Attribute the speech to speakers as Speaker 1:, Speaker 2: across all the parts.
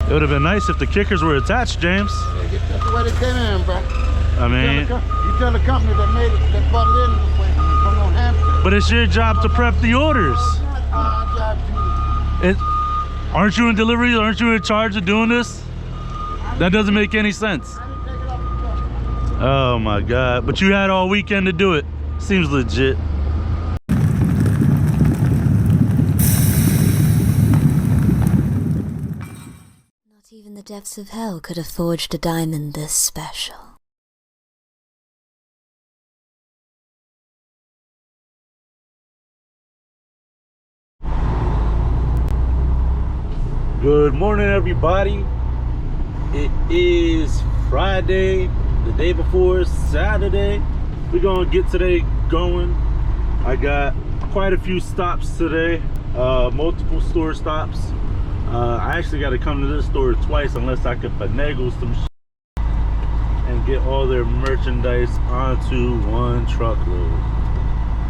Speaker 1: It would have been nice if the kickers were attached, James.
Speaker 2: That's the way they came in, bro.
Speaker 1: I mean,
Speaker 2: you tell the company that made it, that brought it in this way from New Hampshire.
Speaker 1: but it's your job to prep the orders.
Speaker 2: It's not our job to.
Speaker 1: Aren't you in deliveries? Aren't you in charge of doing this? That doesn't make any sense.
Speaker 2: I didn't take it off the truck.
Speaker 1: Oh my God. But you had all weekend to do it. Seems legit.
Speaker 3: Not even the depths of hell could have forged a diamond this special.
Speaker 1: Good morning, everybody. It is Friday, the day before Saturday. We're gonna get today going. I got quite a few stops today, multiple store stops. I actually got to come to this store twice unless I could finagle some shit and get all their merchandise onto one truckload.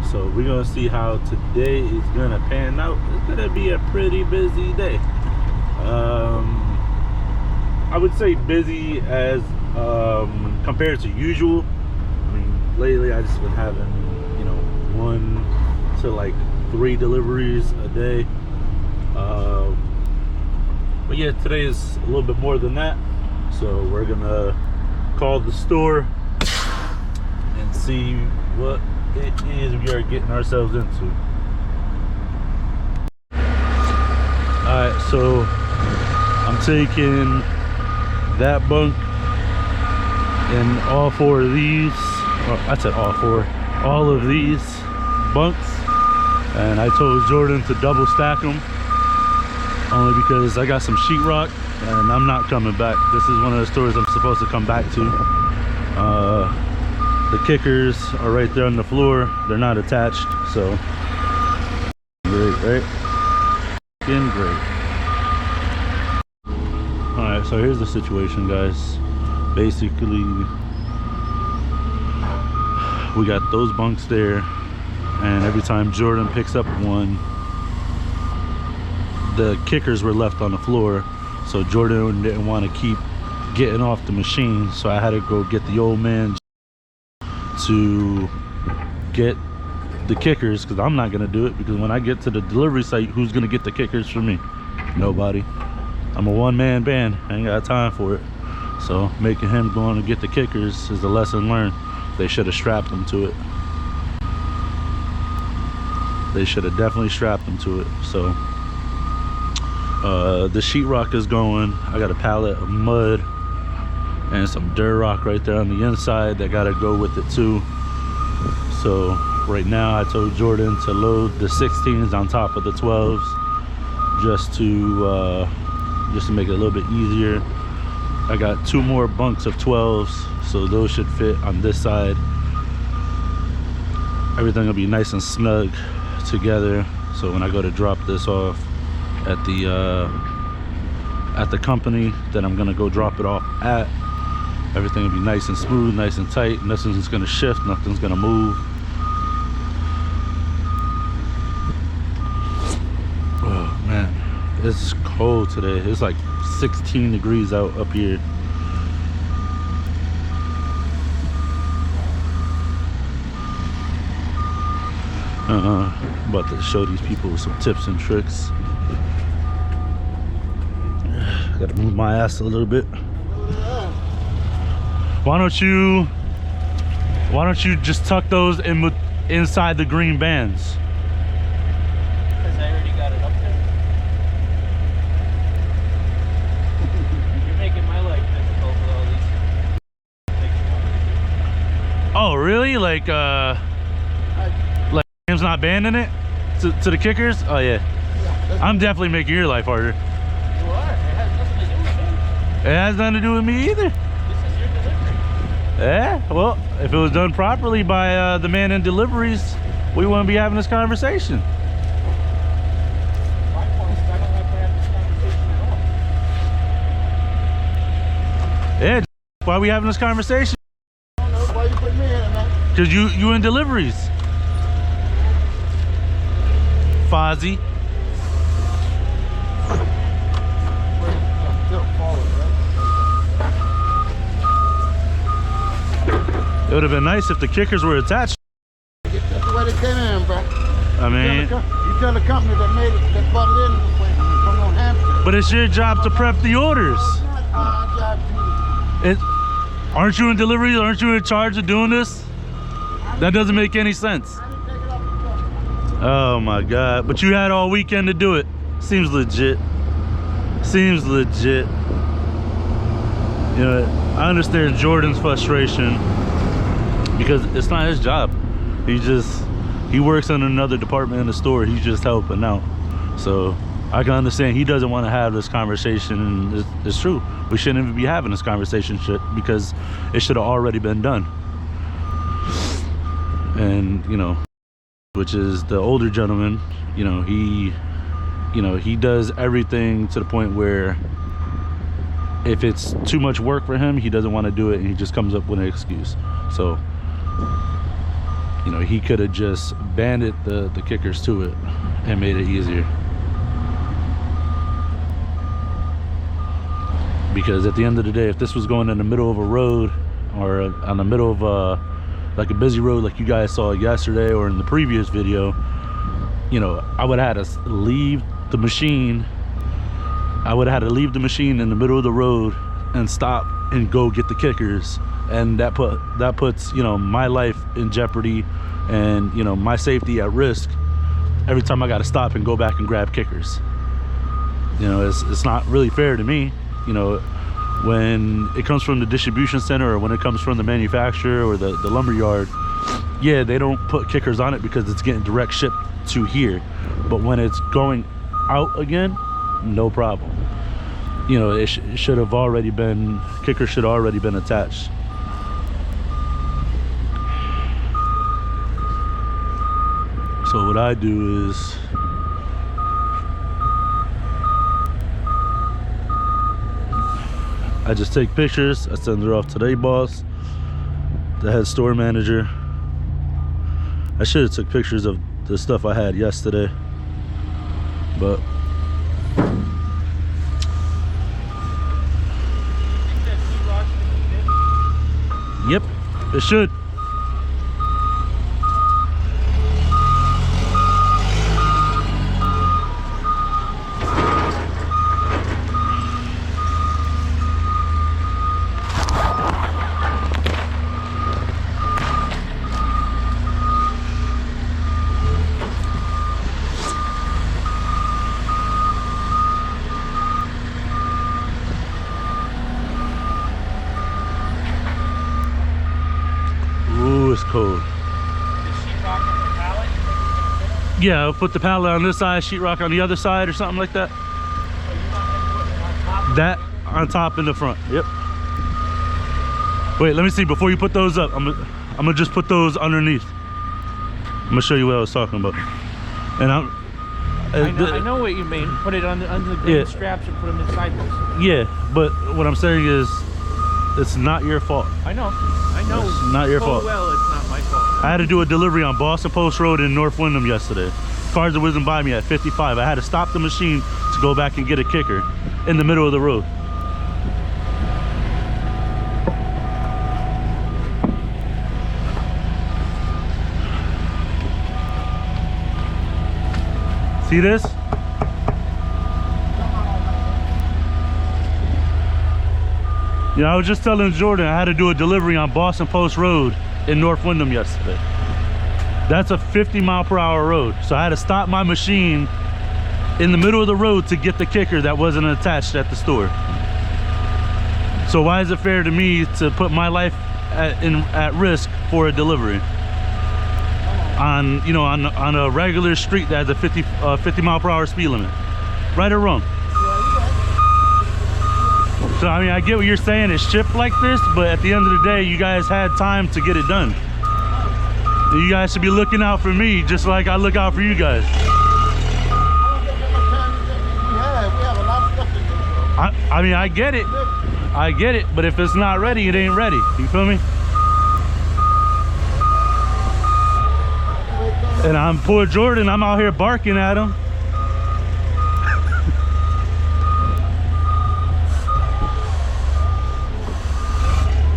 Speaker 1: So we're gonna see how today is gonna pan out. It's gonna be a pretty busy day. I would say busy as compared to usual. I mean, lately I just been having, you know, 1 to like 3 deliveries a day. But yeah, today is a little bit more than that. So we're gonna call the store and see what it is we are getting ourselves into. Alright, so I'm taking that bunk and all 4 of these. Well, I said all 4. All of these bunks. And I told Jordan to double stack them. Only because I got some sheetrock and I'm not coming back. This is one of the stores I'm supposed to come back to. The kickers are right there on the floor. They're not attached, so great, right? Fucking great. Alright, so here's the situation, guys. Basically, we got those bunks there, and every time Jordan picks up one, the kickers were left on the floor, so Jordan didn't want to keep getting off the machine, so I had to go get the old man to get the kickers, because I'm not going to do it, because when I get to the delivery site, who's going to get the kickers for me? Nobody. I'm a one-man band. I ain't got time for it. So making him go on and get the kickers is a lesson learned. They should have strapped them to it. They should have definitely strapped them to it. So the sheetrock is going. I got a pallet of mud and some dirt rock right there on the inside that got to go with it too. So right now I told Jordan to load the 16s on top of the 12s just to make it a little bit easier. I got 2 more bunks of 12s, so those should fit on this side. Everything will be nice and snug together, so when I go to drop this off at the company that I'm gonna go drop it off at, everything will be nice and smooth, nice and tight. Nothing's gonna shift, nothing's gonna move. Oh man, it's cold today. It's like 16 degrees out up here. I'm about to show these people some tips and tricks. Gotta move my ass a little bit. Why don't you just tuck those inside the green bands?
Speaker 4: Because I already got it up there. You're making my life difficult with all these.
Speaker 1: Oh really? Like James not banding it to the kickers? Oh yeah. I'm definitely making your life harder.
Speaker 4: You are. It has nothing to do with me.
Speaker 1: It has nothing to do with me either.
Speaker 4: This is your delivery.
Speaker 1: Yeah, well, if it was done properly by the man in deliveries, we wouldn't be having this conversation.
Speaker 4: My point is I don't like to have this conversation at all.
Speaker 1: Yeah, why are we having this conversation?
Speaker 2: I don't know why you put me in it, man.
Speaker 1: Because you in deliveries. Fozzie.
Speaker 2: Wait,
Speaker 1: It would have been nice if the kickers were attached.
Speaker 2: That's the way they came in, bro.
Speaker 1: I mean,
Speaker 2: You tell the company that made it, that brought it in this way from New Hampshire.
Speaker 1: but it's your job to prep the orders.
Speaker 2: It's not our job to
Speaker 1: Aren't you in delivery? Aren't you in charge of doing this? That doesn't make any sense.
Speaker 2: I didn't take it off the truck.
Speaker 1: Oh my God. But you had all weekend to do it. Seems legit. Seems legit. You know, I understand Jordan's frustration because it's not his job. He works in another department in the store. He's just helping out. So I can understand he doesn't want to have this conversation, and it's true. We shouldn't even be having this conversation because it should have already been done. And, you know, which is the older gentleman, you know, he does everything to the point where if it's too much work for him, he doesn't want to do it, and he just comes up with an excuse. So, you know, he could have just banded the kickers to it and made it easier. Because at the end of the day, if this was going in the middle of a road or on the middle of like a busy road like you guys saw yesterday or in the previous video, you know, I would have had to leave the machine. I would have had to leave the machine in the middle of the road and stop and go get the kickers, and that puts, you know, my life in jeopardy and, you know, my safety at risk every time I got to stop and go back and grab kickers. You know, it's not really fair to me. You know, when it comes from the distribution center or when it comes from the manufacturer or the lumber yard, yeah, they don't put kickers on it because it's getting direct shipped to here. But when it's going out again, no problem. You know, it should have already been, kickers should have already been attached. So what I do is I just take pictures, I send her off to their boss, the head store manager. I should have took pictures of the stuff I had yesterday, but yep, it should. It's cold. Yeah, I'll put the pallet on this side, sheetrock on the other side or something like that. That on top in the front, yep. Wait, let me see, before you put those up, I'm gonna just put those underneath. I'm gonna show you what I was talking about. And
Speaker 4: I know what you mean. Put it under the green straps and put them inside those.
Speaker 1: Yeah, but what I'm saying is, it's not your fault.
Speaker 4: I know.
Speaker 1: It's not your fault.
Speaker 4: Well, it's not my fault.
Speaker 1: I had to do a delivery on Boston Post Road in North Windham yesterday. Cars that whizzing by me at 55. I had to stop the machine to go back and get a kicker in the middle of the road. See this? You know, I was just telling Jordan I had to do a delivery on Boston Post Road in North Windham yesterday. That's a 50-mile-per-hour road. So I had to stop my machine in the middle of the road to get the kicker that wasn't attached at the store. So why is it fair to me to put my life at risk for a delivery on, you know, on a regular street that has a 50-mile-per-hour speed limit? Right or wrong? So I mean, I get what you're saying, it's shipped like this, but at the end of the day, you guys had time to get it done. You guys should be looking out for me just like I look out for you guys.
Speaker 2: I don't think how much time we have a lot of stuff to do.
Speaker 1: I mean, I get it, but if it's not ready, it ain't ready. You feel me? And I'm poor Jordan, I'm out here barking at him.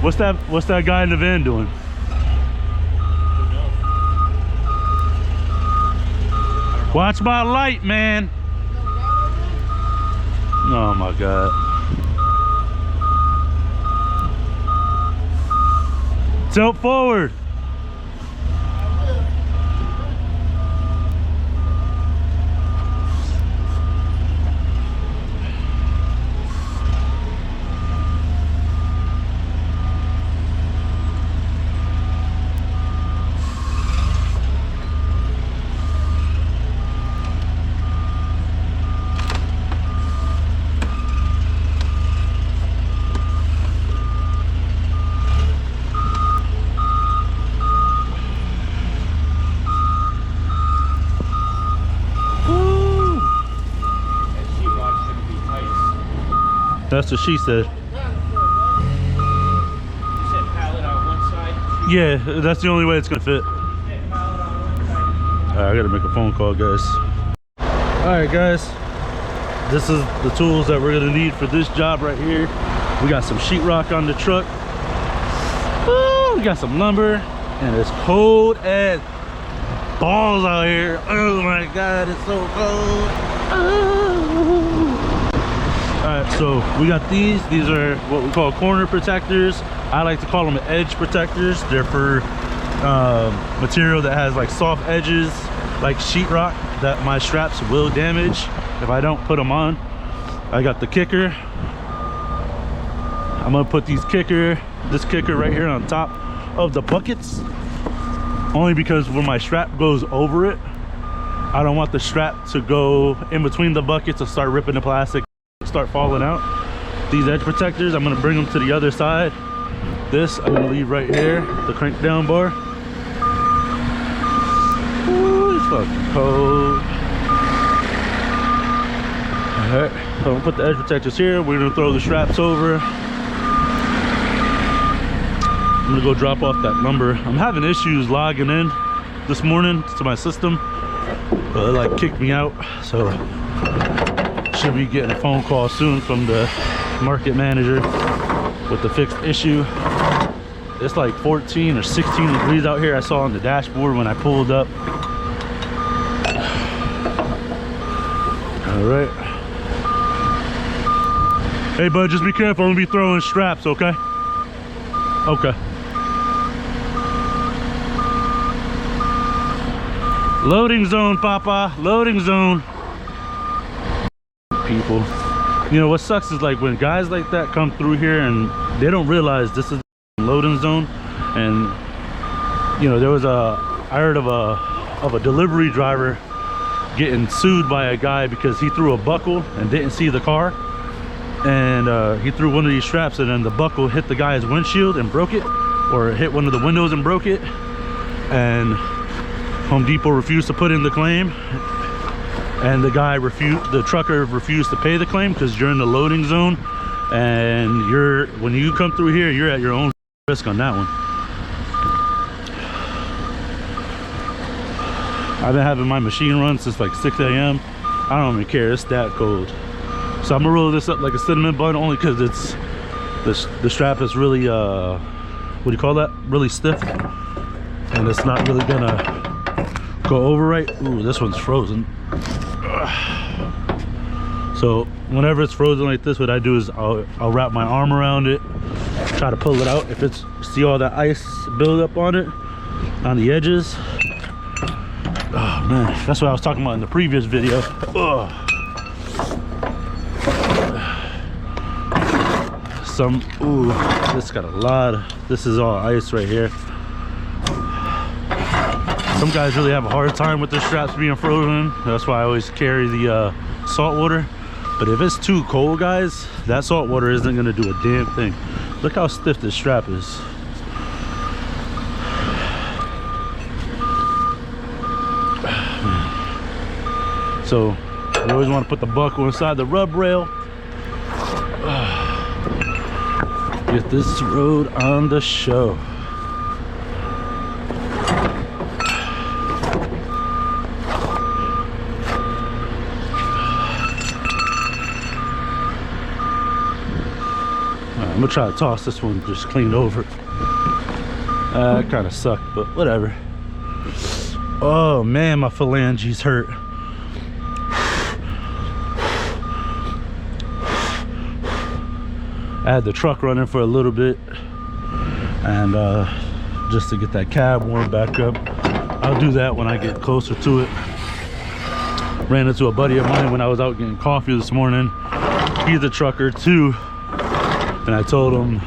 Speaker 1: What's that guy in the van doing? Watch my light, man. Oh my God. Tilt forward. That's what she said.
Speaker 4: You said pallet on one side?
Speaker 1: Yeah, that's the only way it's gonna fit.
Speaker 4: Yeah, pallet on one side.
Speaker 1: Alright, I gotta make a phone call, guys. Alright, guys. This is the tools that we're gonna need for this job right here. We got some sheetrock on the truck. Woo, we got some lumber. And it's cold as balls out here. Oh my God, it's so cold. Alright, so we got these are what we call corner protectors. I like to call them edge protectors. They're for material that has like soft edges, like sheetrock, that my straps will damage if I don't put them on. I got the kicker. I'm gonna put this kicker right here on top of the buckets, only because when my strap goes over it, I don't want the strap to go in between the buckets and start ripping the plastic, start falling out. These edge protectors, I'm gonna bring them to the other side. This I'm gonna leave right here, the crank down bar. Ooh, it's fucking cold. Alright, so I'm gonna put the edge protectors here. We're gonna throw the straps over. I'm gonna go drop off that lumber. I'm having issues logging in this morning to my system. It like kicked me out, so should be getting a phone call soon from the market manager with the fixed issue. It's like 14 or 16 degrees out here. I saw on the dashboard when I pulled up. All right. Hey bud, just be careful. I'm gonna be throwing straps, okay? Okay. Loading zone, Papa. Loading zone. People. You know what sucks is like when guys like that come through here and they don't realize this is the loading zone. And you know, there was I heard of a delivery driver getting sued by a guy because he threw a buckle and didn't see the car. And he threw one of these straps and then the buckle hit the guy's windshield and broke it, or hit one of the windows and broke it. And Home Depot refused to put in the claim, and the trucker refused to pay the claim because you're in the loading zone, and when you come through here, you're at your own risk on that one. I've been having my machine run since like 6 a.m. I don't even care, it's that cold. So I'm gonna roll this up like a cinnamon bun, only because it's the strap is really what do you call that, really stiff, and it's not really gonna go over right. Ooh, this one's frozen. So whenever it's frozen like this, what I do is I'll wrap my arm around it, try to pull it out. If it's, see all that ice build up on it, on the edges. Oh man, that's what I was talking about in the previous video. Ugh. Ooh, this got a lot of, this is all ice right here. Some guys really have a hard time with their straps being frozen. That's why I always carry the salt water. But if it's too cold, guys, that salt water isn't gonna do a damn thing. Look how stiff this strap is. So you always want to put the buckle inside the rub rail. Get this road on the show. I'm gonna try to toss this one just clean over. It kind of sucked, but whatever. Oh man, my phalanges hurt. I had the truck running for a little bit, and just to get that cab warmed back up. I'll do that when I get closer to it. Ran into a buddy of mine when I was out getting coffee this morning. He's a trucker too, and I told him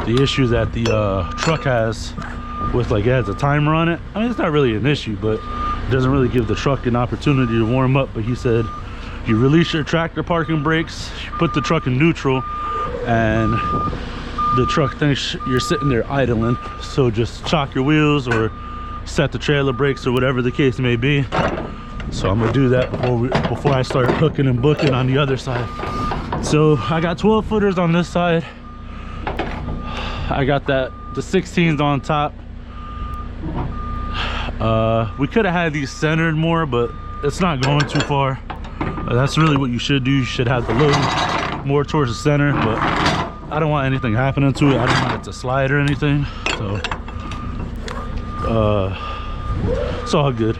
Speaker 1: the issue that the truck has with, like, it has a timer on it. I mean, it's not really an issue, but it doesn't really give the truck an opportunity to warm up. But he said you release your tractor parking brakes, you put the truck in neutral, and the truck thinks you're sitting there idling. So just chock your wheels or set the trailer brakes or whatever the case may be. So I'm gonna do that before I start hooking and booking on the other side. So I got 12 footers on this side. I got the 16s on top. We could have had these centered more, but it's not going too far. That's really what you should do. You should have the load more towards the center, but I don't want anything happening to it. I don't want it to slide or anything. So it's all good.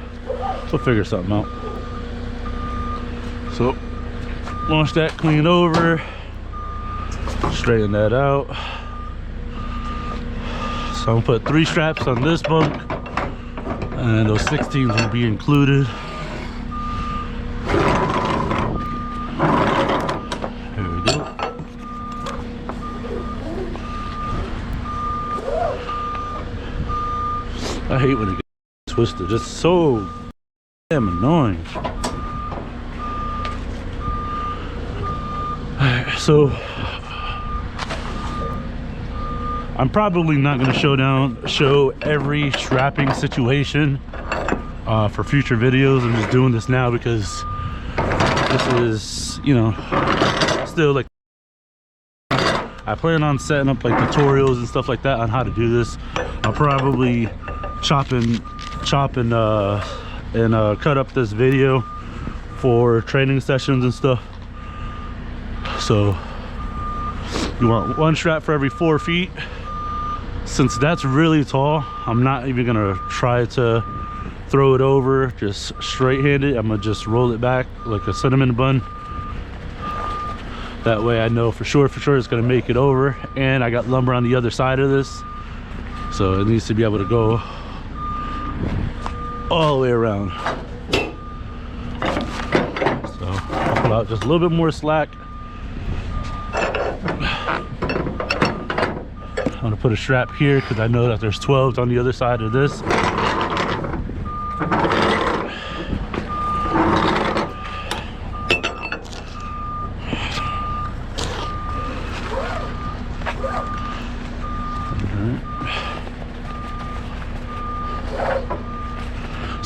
Speaker 1: We'll figure something out. So launch that clean over, straighten that out. So I'm gonna put 3 straps on this bunk, and those 16s will be included. There we go. I hate when it gets twisted. It's so damn annoying. So I'm probably not going to show every strapping situation for future videos. I'm just doing this now because this is, you know, still like, I plan on setting up like tutorials and stuff like that on how to do this. I'll probably chop and cut up this video for training sessions and stuff. So you want 1 strap for every 4 feet. Since that's really tall, I'm not even gonna try to throw it over just straight-handed. I'm gonna just roll it back like a cinnamon bun. That way I know for sure it's gonna make it over. And I got lumber on the other side of this, so it needs to be able to go all the way around. So I'll pull out just a little bit more slack. I'm gonna put a strap here because I know that there's 12s on the other side of this.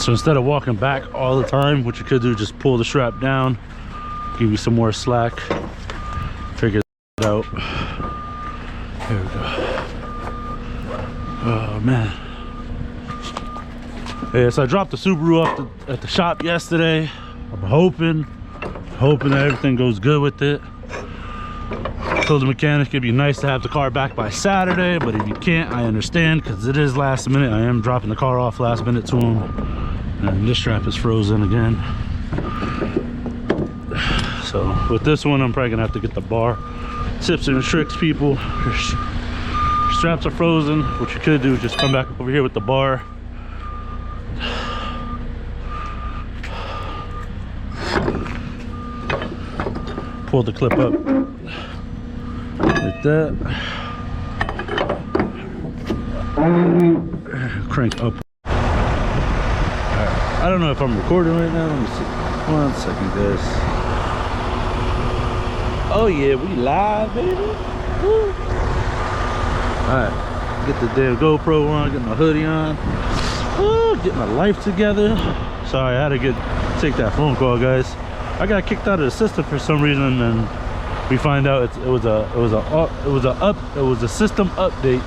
Speaker 1: So instead of walking back all the time, what you could do is just pull the strap down, give you some more slack, figure it out. There we go. Oh man. Yeah, so I dropped the Subaru off at the shop yesterday. I'm hoping that everything goes good with it. Told the mechanic it'd be nice to have the car back by Saturday, but if you can't, I understand, because it is last minute. I am dropping the car off last minute to him, and this strap is frozen again. So with this one, I'm probably gonna have to get the bar. Tips and tricks, people. Your straps are frozen. What you could do is just come back over here with the bar. Pull the clip up like that. Crank up. I don't know if I'm recording right now. Let me see. 1 second, guys. Oh yeah, we live, baby. Woo. Alright, get the damn GoPro on, get my hoodie on. Woo, get my life together. Sorry, I had to take that phone call, guys. I got kicked out of the system for some reason, and we find out it was a system update,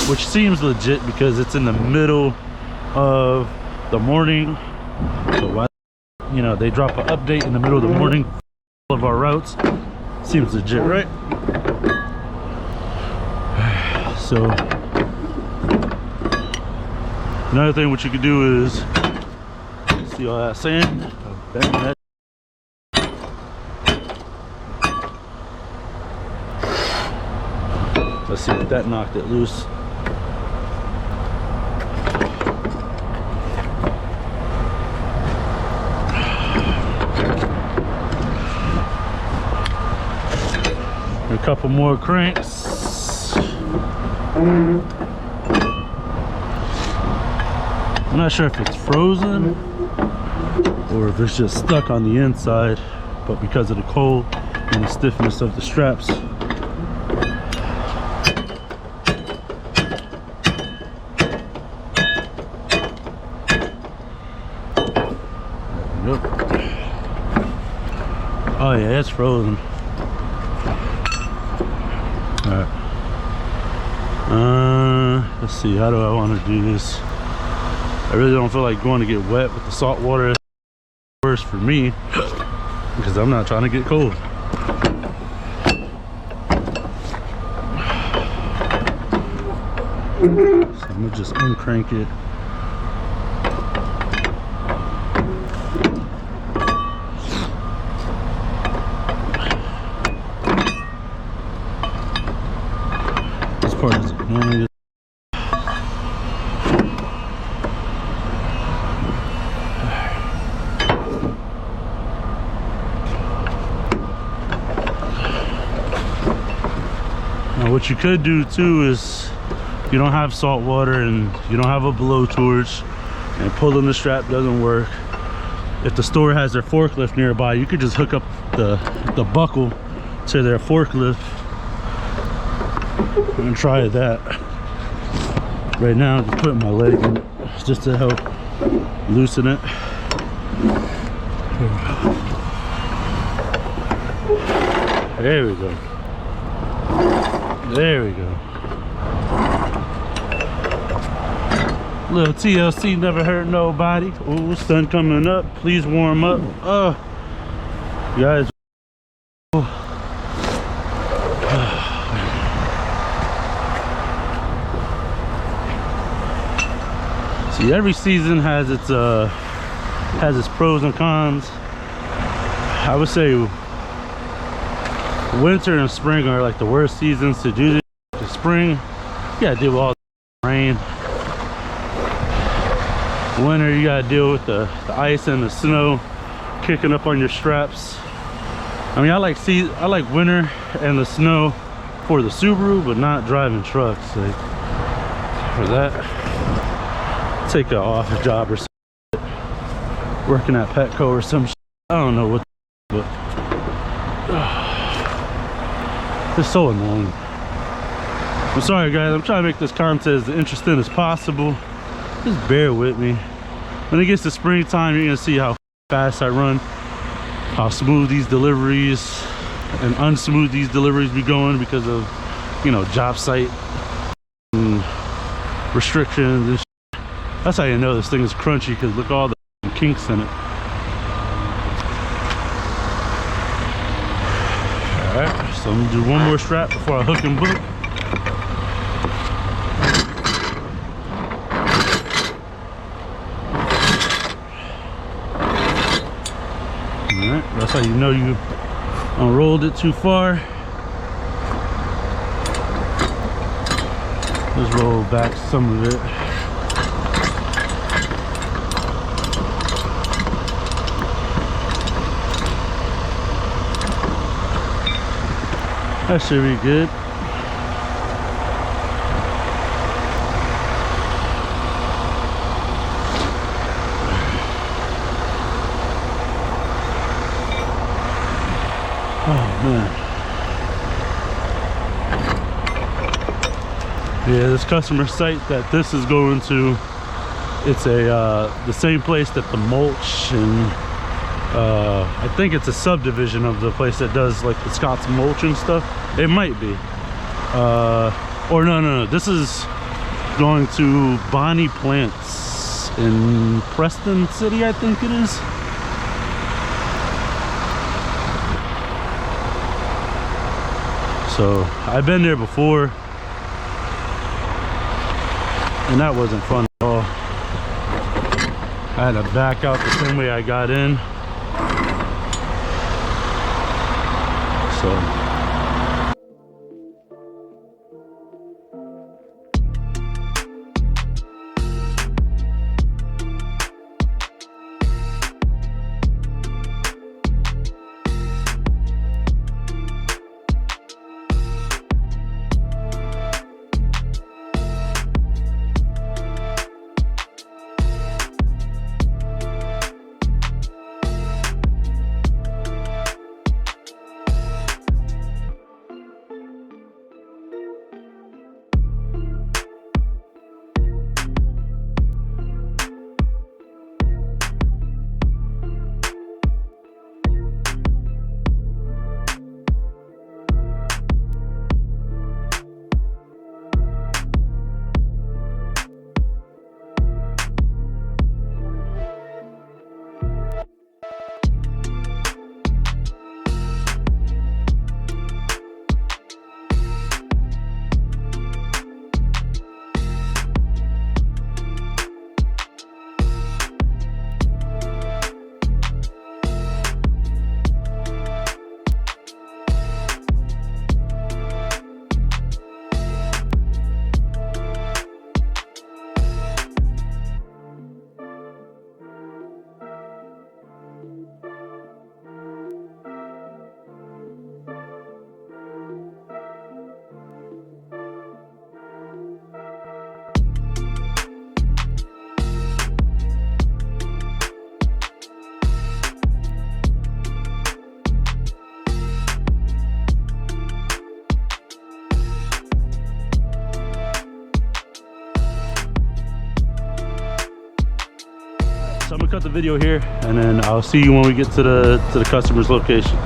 Speaker 1: which seems legit because it's in the middle of the morning. So why, you know, they drop an update in the middle of the morning of our routes? Seems legit, right? So another thing what you could do is, see all that sand? Bang that. Let's see if that knocked it loose. A couple more cranks. I'm not sure if it's frozen or if it's just stuck on the inside, but because of the cold and the stiffness of the straps. Yep. Oh yeah, it's frozen. Alright. Let's see, how do I want to do this? I really don't feel like going to get wet with the salt water. It's worse for me because I'm not trying to get cold. So I'm gonna just uncrank it. This part is annoying. Now what you could do too is, if you don't have salt water and you don't have a blowtorch and pulling the strap doesn't work, if the store has their forklift nearby, you could just hook up the buckle to their forklift and try that. Right now I'm just putting my leg in it just to help loosen it. There we go. There we go. Little TLC never hurt nobody. Ooh, sun coming up. Please warm up. You guys. See, every season has its pros and cons. I would say winter and spring are like the worst seasons to do this. The spring, you gotta deal with all the rain. Winter, you gotta deal with the ice and the snow kicking up on your straps. I mean, I like winter and the snow for the Subaru, but not driving trucks. Like, for that, take an off job or something. Working at Petco or some shit. I don't know what, but it's so annoying. I'm sorry guys, I'm trying to make this content as interesting as possible. Just bear with me. When it gets to springtime, you're gonna see how fast I run, how smooth these deliveries and unsmooth these deliveries be going because of, you know, job site and restrictions and shit. That's how you know this thing is crunchy, because look at all the kinks in it. Alright, so I'm gonna do one more strap before I hook and book. Alright, that's how you know you unrolled it too far. Let's roll back some of it. That should be good. Oh man. Yeah, this customer site that this is going to, it's the same place that the mulch and I think it's a subdivision of the place that does like the Scott's mulch and stuff. It might be. Or no. This is going to Bonnie Plants in Preston City, I think it is. So I've been there before, and that wasn't fun at all. I had to back out the same way I got in. So So I'm gonna cut the video here, and then I'll see you when we get to the customer's location.